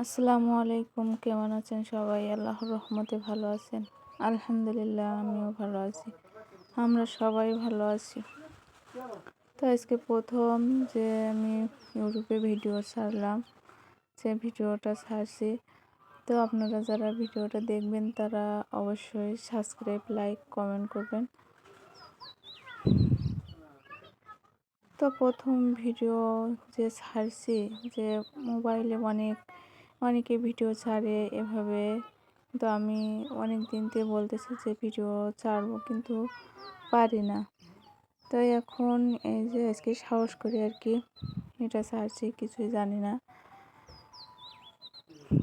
আসসালামু আলাইকুম। কেমন আছেন সবাই? আল্লাহর রহমতে ভালো আছেন? আলহামদুলিল্লাহ, আমিও ভালো আছি। আমরা সবাই ভালো আছি। তো আজকে প্রথম যে আমি ইউটিউবে ভিডিও ছাড়লাম, সে ভিডিওটা ছাড়ছি। তো আপনারা যারা ভিডিওটা দেখবেন তারা অবশ্যই সাবস্ক্রাইব, লাইক, কমেন্ট করবেন। তো প্রথম ভিডিও যে ছাড়ছি, যে মোবাইলে অনেকে ভিডিও ছাড়ে এভাবে। তো আমি অনেক দিন থেকে বলতেছি যে ভিডিও ছাড়বো, কিন্তু পারি না। তো এখন এই যে আজকে সাহস করে আর কি এটা ছাড়ছি, কিছুই জানি না।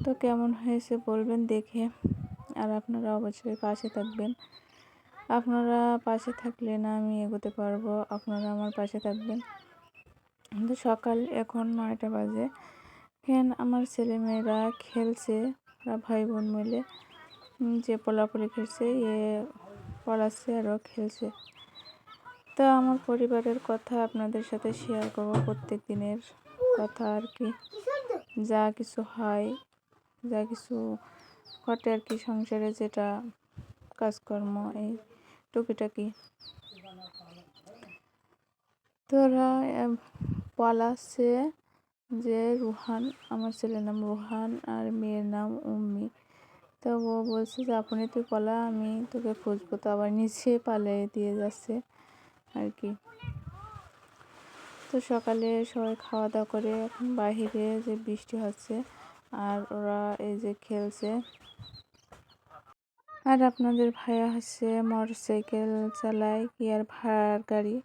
তো কেমন হয়েছে বলবেন দেখে, আর আপনারা অবশ্যই পাশে থাকবেন। আপনারা পাশে থাকলে না আমি এগোতে পারবো, আপনারা আমার পাশে থাকবেন। কিন্তু সকাল এখন 9টা বাজে। আমার ছেলেমেয়েরা খেলছে, ওরা ভাই বোন মিলে যে পোলাপুলি খেলছে, পড়াচ্ছে আরও খেলছে। তো আমার পরিবারের কথা আপনাদের সাথে শেয়ার করবো, প্রত্যেক দিনের কথা আর কি, যা কিছু হয়, যা কিছু ঘটে আর কি সংসারে, যেটা কাজকর্ম, এই টুকিটাকি। তো ওরা পলাচ্ছে যে রুহান, আমার ছেলের নাম রুহান আর মেয়ের নাম উম্মি। তো ও বলছে যে আপনি তুই পলা, আমি তোকে খুঁজবো। তো আবার নিচে পালিয়ে দিয়ে যাচ্ছে আর কি। তো সকালে সবাই খাওয়া দাওয়া করে এখন বাহিরে যে বৃষ্টি হচ্ছে, আর ওরা এই যে খেলছে। আর আপনাদের ভাইয়া হচ্ছে মোটরসাইকেল চালায়, কি আর ভাড়ার গাড়ি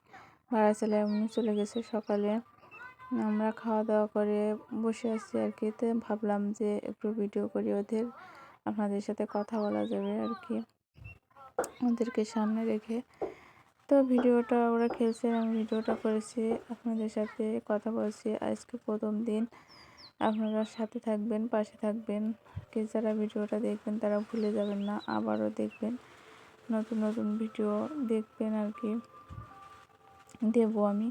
ভাড়া চালায়, উনি চলে গেছে সকালে। আমরা খাওয়া দাওয়া করে বসে আছি আর কি। তো ভাবলাম যে একটু ভিডিও করি ওদের, আপনাদের সাথে কথা বলা যাবে আর কি ওদেরকে সামনে রেখে। তো ভিডিওটা ওরা খেলছে, আমি ভিডিওটা করেছি, আপনাদের সাথে কথা বলছি। আজকে প্রথম দিন, আপনারা সাথে থাকবেন, পাশে থাকবেন। কে যারা ভিডিওটা দেখবেন তারা ভুলে যাবেন না, আবারও দেখবেন, নতুন নতুন ভিডিও দেখবেন আর কি, দেবো আমি।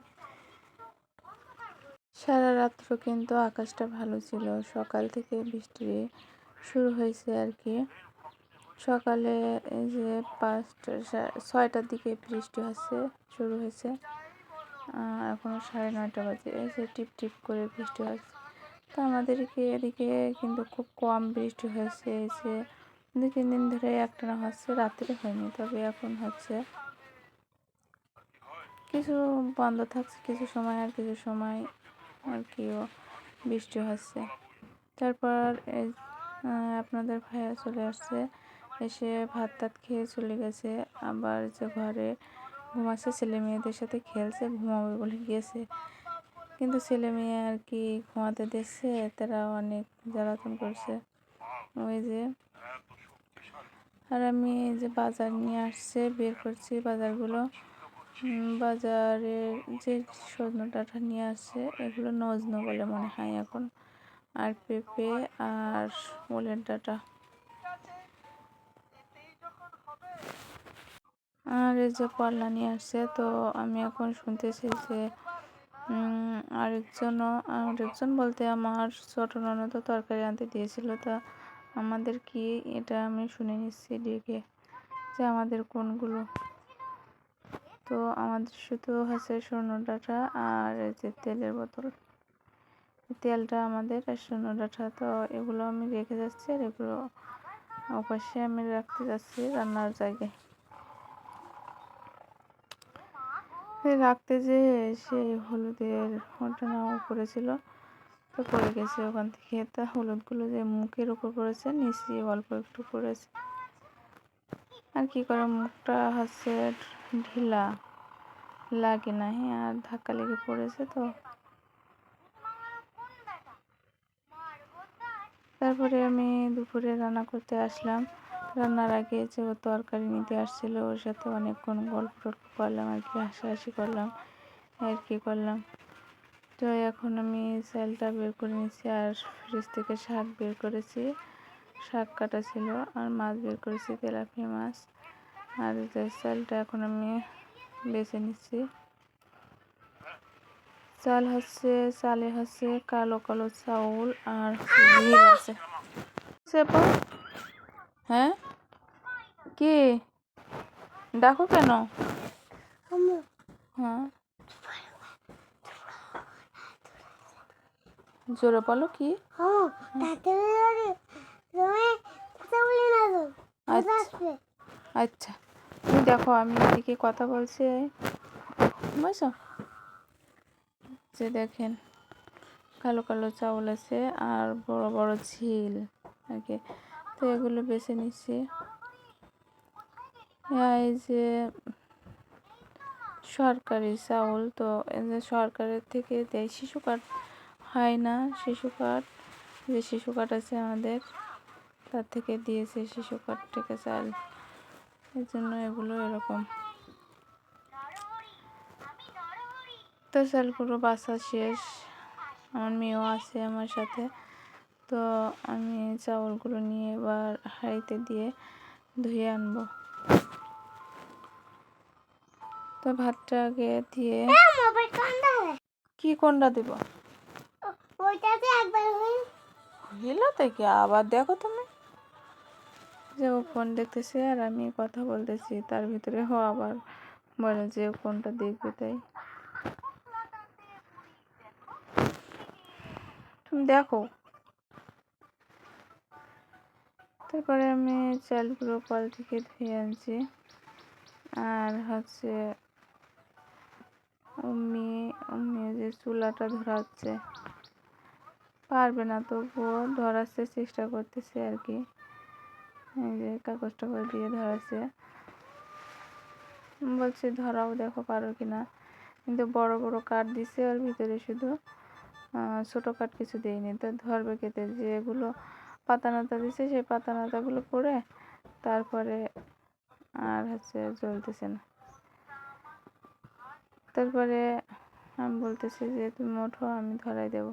সারা রাত্র কিন্তু আকাশটা ভালো ছিল, সকাল থেকে বৃষ্টি শুরু হয়েছে আর কি। সকালে এই যে 6টার দিকে বৃষ্টি শুরু হয়েছে, এখনও 9:30 বাজে। এই যে টিপ টিপ করে বৃষ্টি হচ্ছে। তো আমাদেরকে এদিকে কিন্তু খুব কম বৃষ্টি হয়েছে, এই যে 2-3 দিন ধরে একটানা হচ্ছে, রাত্রে হয়নি, তবে এখন হচ্ছে। কিছু বন্ধ থাকছে কিছু সময়, আর কিছু সময় আর কিও বৃষ্টি হচ্ছে। তারপর আপনাদের ভাইয়া চলে আসছে, এসে ভাত টাত খেয়ে চলে গেছে। আবার যে ঘরে ঘুমাচ্ছে, ছেলে মেয়েদের সাথে খেলছে, ঘুমাবে বলে গিয়েছে। কিন্তু ছেলে মেয়ে আর কি ঘুমাতে দিচ্ছে, তারা অনেক জ্বালাতন করছে ওই যে। আর আমি যে বাজার নিয়ে আসছে বের করছি বাজারগুলো। বাজারে যে সজনে ডাঁটা নিয়ে আসছে, এগুলো নজনে বলে মনে হয় এখন, আর পেঁপে আর ওলের ডাঁটা। আর এই যে করলা নিয়ে আসছে। তো আমি এখন শুনতেছি যে আরেকজন বলতে আমার ছোট ননদ তরকারি আনতে দিয়েছিল। তা আমাদের কি, এটা আমি শুনে নিচ্ছি ডেকে, যে আমাদের কোনগুলো। তো আমাদের শুধু হচ্ছে সজনে ডাঁটা আর এই যে তেলের বোতল, তেলটা আমাদের, আর সজনে ডাঁটা। তো এগুলো আমি রেখে যাচ্ছি, আর এগুলো ওপাশে আমি রাখতে যাচ্ছি রান্নার জায়গায়। রাখতে যে সেই হলুদের ঘটনা পড়েছিল, তো পড়ে গেছে ওখান থেকে। তা হলুদগুলো যে মুখের উপর পড়েছে, নিচে অল্প একটু পড়েছে। আর কি করে, মুখটা হচ্ছে ঢিলা, লাগে না, আর ধাক্কা লেগে পড়েছে। তো তারপরে আমি দুপুরে রান্না করতে আসলাম। রান্নার আগে যে ও তরকারি নিতে আসছিল, ওর সাথে অনেকক্ষণ গল্প টল্প করলাম আর কি, হাসাহাসি করলাম, আর কি করলাম। তো এখন আমি চালটা বের করে নিচ্ছি, আর ফ্রিজ থেকে শাক বের করেছি, শাক কাটা ছিল, আর মাছ বের করেছি, তেলাপিয়া মাছ। আর যে চালটা এখন আমি বেছে নিচ্ছি। চালে হচ্ছে কালো কালো চাউল আর ঝিল আছে। হ্যাঁ কি ডাকো কেন? হ্যাঁ জোরে বলো কি? আচ্ছা তুমি দেখো আমি এদিকে কথা বলছি বুঝছো, যে দেখেন কালো কালো চাউল আছে আর বড় বড় ঝিল আর কি। তো এগুলো বেছে নিচ্ছি। এই যে সরকারি চাউল, তো এই যে সরকারের থেকে দেয় শিশু কার্ড হয় না, শিশু কার্ড যে শিশু কার্ড আছে আমাদের তার থেকে দিয়েছে শিশু কার্ড থেকে চাল, এই জন্য এগুলো এরকম। তো চালগুলো বাছা শেষ, আমার মেয়েও আছে আমার সাথে। তো আমি চাউলগুলো নিয়ে এবার হাঁড়িতে দিয়ে ধুয়ে আনবো। তো ভাতটা আগে দিয়ে কি কোনটা দিব হইল থেকে আবার দেখো তুমি যে ও ফোন দেখতেছে আর আমি কথা বলতেছি, তার ভিতরে আবার বলে যে কোনটা দেখবে, তাই তুমি দেখো। তারপরে আমি চালগুলো কল থেকে ধুয়ে আনছি আর হচ্ছে অমনি যে চুলাটা ধরাচ্ছে, পারবে না তবুও ধরাচ্ছে চেষ্টা করতেছে আর কি। এই যে কাগজটা করে দিয়ে ধরাচ্ছে, বলছে ধরাও দেখো পারো কিনা, কিন্তু বড় বড় কাঠ দিছে ওর ভিতরে, শুধু ছোট কাঠ কিছু দেয়নি। তো ধরবে কেটে যেগুলো পাতা নাতা দিছে সেই পাতা নাতাগুলো পড়ে তারপরে আর হচ্ছে জ্বলতেছে না। তারপরে আমি বলতেছি যে তুমি ওঠো আমি ধরাই দেব,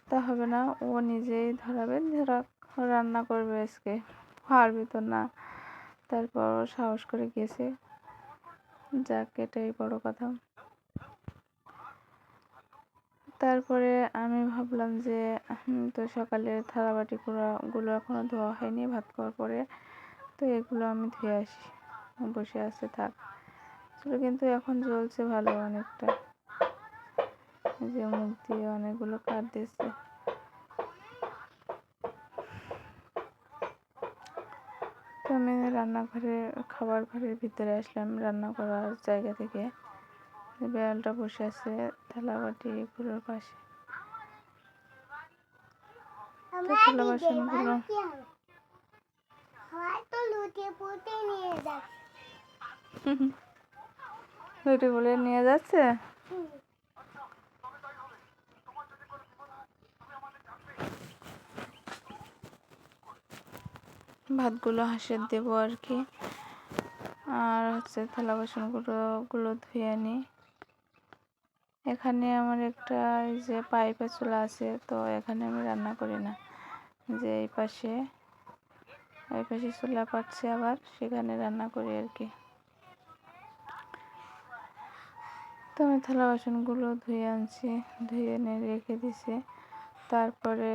তা হবে না, ও নিজেই ধরাবে, রান্না করবে আজকে, পারবে তো না। তারপর সাহস করে গেছে, যাক এটাই বড় কথা। তারপরে আমি ভাবলাম যে তো সকালে থালা বাটিগুলো এখনো ধোয়া হয়নি ভাত খাওয়ার পরে, তো এগুলো আমি ধুয়ে আসি, বসে আছে থাক। কিন্তু এখন জ্বলছে ভালো অনেকটা, যে মুখ দিয়ে অনেকগুলো কাঠ দিচ্ছে। তো আমি রান্নাঘরে খাবার ঘরের ভিতরে আসলাম, রান্না করার জায়গা থেকে। বিড়ালটা বসে আছে থালা বাটিগুলোর পাশে, তো থালা বাসনগুলো রুটি বলে নিয়ে যাচ্ছে। ভাতগুলো হাঁসের দেবো আর কি, আর হচ্ছে থালা বাসনগুলো ধুয়ে নিই। এখানে আমার একটা এই যে পাইপের চুলা আছে, তো এখানে আমি রান্না করি না, যে এই পাশে চুলা পাচ্ছে আবার সেখানে রান্না করি আর কি। তো আমি থালা বাসনগুলো ধুয়ে আনছি, ধুয়ে এনে রেখে দিছি। তারপরে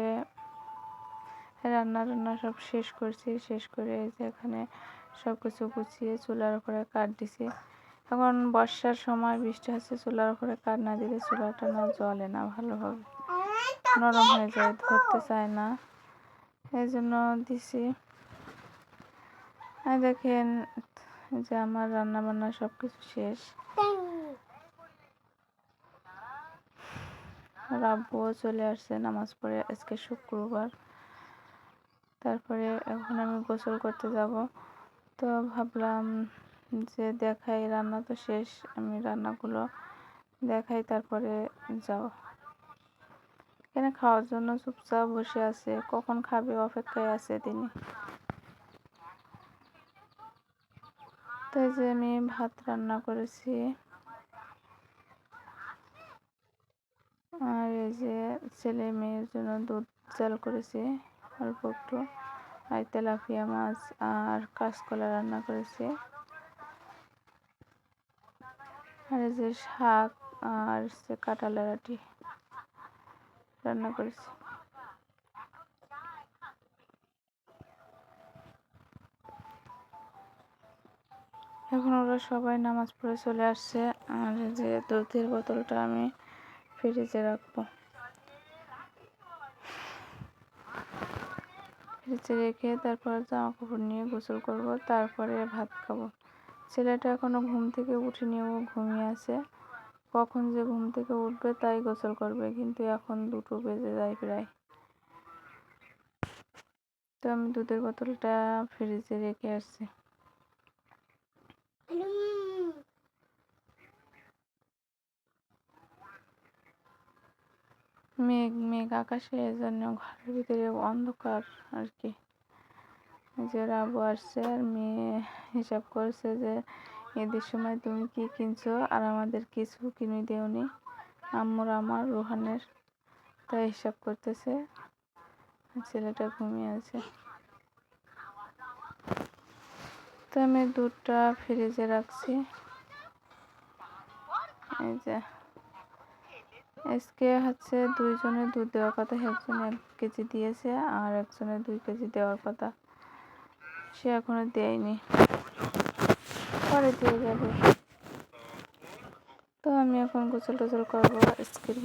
রান্না সব শেষ করছি, শেষ করে এই যে এখানে সব কিছু গুছিয়ে চুলার উপরে কাঠ দিছি। এখন বর্ষার সময় বৃষ্টি হচ্ছে, চুলার উপরে কাঠ না দিলে চুলাটা না জ্বলে না ভালোভাবে, নরম হয়ে যায়, ধরতে চায় না, এই জন্য দিছি। আর দেখেন যে আমার রান্না বান্না সব কিছু শেষ, আব্বুও চলে আসছে নামাজ পড়ে, আজকে শুক্রবার। তারপরে এখন আমি গোসল করতে যাব, তো ভাবলাম যে দেখাই, রান্না তো শেষ, আমি রান্নাগুলো দেখাই তারপরে যাব। এখানে খাওয়ার জন্য চুপচাপ বসে আছে, কখন খাবে অপেক্ষায় আছে তিনি। তাই যে আমি ভাত রান্না করেছি, আর এই যে ছেলে মেয়ের জন্য দুধ জাল করেছি অল্প একটু, আর তেলাপিয়া মাছ আর কাঁচকলা রান্না করেছি, আর এই যে শাক আর কাঁঠালের আটি রান্না করেছি। এখন ওরা সবাই নামাজ পড়ে চলে আসছে। আর যে দুধের বোতলটা আমি ফ্রিজে রাখবো, ফ্রিজে রেখে তারপর জামা কাপড় নিয়ে গোসল করব, তারপরে ভাত খাবো। ছেলেটা এখনো ঘুম থেকে উঠেনি, ও ঘুমিয়ে আছে। কখন যে ঘুম থেকে উঠবে তাই গোসল করবে, কিন্তু এখন 2টো বেজে যায় প্রায়। তো আমি দুধের বোতলটা ফ্রিজে রেখে আসছি। মেঘ মেঘ আকাশে, এজন্য ঘরের ভিতরে অন্ধকার আর কি। যে আব্বু আসছে আর মেয়ে হিসাব করছে যে ঈদের সময় তুমি কি কিনছো আর আমাদের কিছু কিনে দেওনি, আম্মুর আমার রোহানের, তাই হিসাব করতেছে। ছেলেটা ঘুমিয়ে আছে। তো আমি দুধটা ফ্রিজে রাখছি। এই যে আজকে হচ্ছে 2 জনের দুধ দেওয়ার কথা, একজন 1 কেজি দিয়েছে আর একজনের 2 কেজি দেওয়ার কথা, সে এখনো দেয়নি, পরে দিয়ে যাবে। তো আমি এখন গোসল টোসল করবো। আজকের